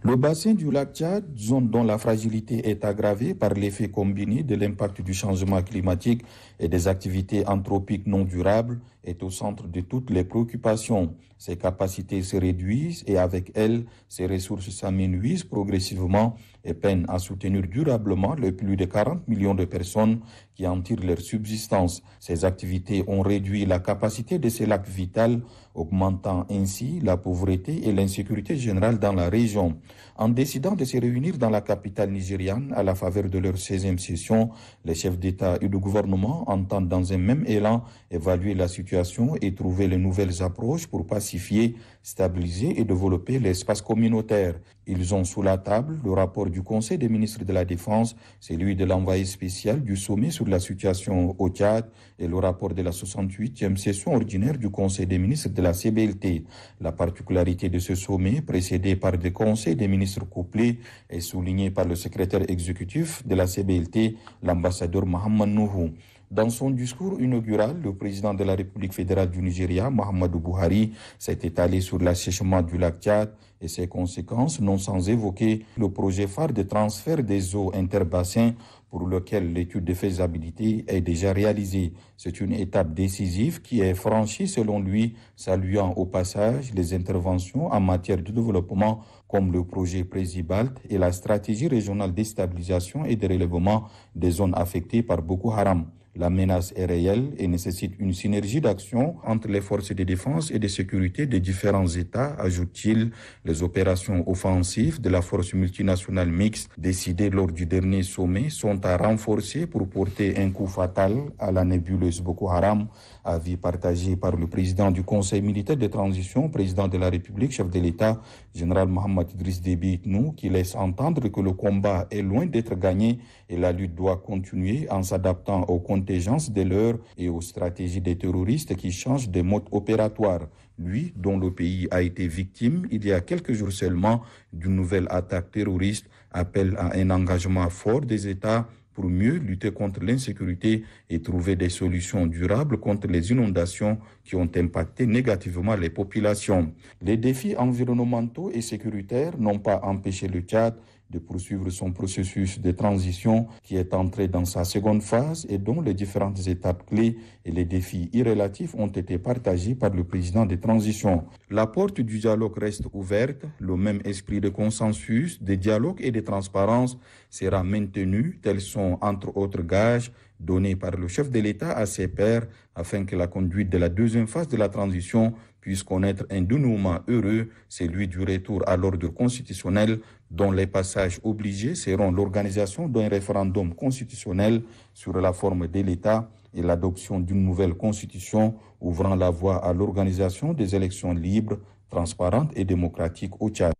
Le bassin du lac Tchad, zone dont la fragilité est aggravée par l'effet combiné de l'impact du changement climatique et des activités anthropiques non durables, est au centre de toutes les préoccupations. Ses capacités se réduisent et avec elles, ses ressources s'amenuisent progressivement et peinent à soutenir durablement les plus de 40 millions de personnes qui en tirent leur subsistance. Ces activités ont réduit la capacité de ces lacs vitaux, augmentant ainsi la pauvreté et l'insécurité générale dans la région. En décidant de se réunir dans la capitale nigériane à la faveur de leur 16e session, les chefs d'État et de gouvernement entendent dans un même élan évaluer la situation et trouver les nouvelles approches pour pacifier, stabiliser et développer l'espace communautaire. Ils ont sous la table le rapport du Conseil des ministres de la Défense, celui de l'envoyé spécial du sommet sur la situation au Tchad et le rapport de la 68e session ordinaire du Conseil des ministres de la CBLT. La particularité de ce sommet, précédé par des conseils des ministres couplés, est soulignée par le secrétaire exécutif de la CBLT, l'ambassadeur Mohamed Nuhu. Dans son discours inaugural, le président de la République fédérale du Nigeria, Muhammadu Buhari, s'est étalé sur l'assèchement du lac Tchad et ses conséquences, non sans évoquer le projet phare de transfert des eaux interbassins pour lequel l'étude de faisabilité est déjà réalisée. C'est une étape décisive qui est franchie selon lui, saluant au passage les interventions en matière de développement comme le projet Présibalt et la stratégie régionale de stabilisation et de relèvement des zones affectées par Boko Haram. La menace est réelle et nécessite une synergie d'action entre les forces de défense et de sécurité des différents États, ajoute-t-il. Les opérations offensives de la force multinationale mixte décidées lors du dernier sommet sont à renforcer pour porter un coup fatal à la nébuleuse Boko Haram, avis partagé par le président du Conseil militaire de transition, président de la République, chef de l'État, général Mohamed Idriss Déby Itnou, qui laisse entendre que le combat est loin d'être gagné et la lutte doit continuer en s'adaptant aux contingences de l'heure et aux stratégies des terroristes qui changent de mode opératoire. Lui, dont le pays a été victime il y a quelques jours seulement d'une nouvelle attaque terroriste, appelle à un engagement fort des États pour mieux lutter contre l'insécurité et trouver des solutions durables contre les inondations qui ont impacté négativement les populations. Les défis environnementaux et sécuritaires n'ont pas empêché le Tchad de poursuivre son processus de transition qui est entré dans sa seconde phase et dont les différentes étapes clés et les défis irrélatifs ont été partagés par le président de transition. La porte du dialogue reste ouverte, le même esprit de consensus, de dialogue et de transparence sera maintenu, tels sont entre autres gages donnés par le chef de l'État à ses pairs afin que la conduite de la deuxième phase de la transition puisse connaître un dénouement heureux, celui du retour à l'ordre constitutionnel dont les passages obligés seront l'organisation d'un référendum constitutionnel sur la forme de l'État et l'adoption d'une nouvelle constitution ouvrant la voie à l'organisation des élections libres, transparentes et démocratiques au Tchad.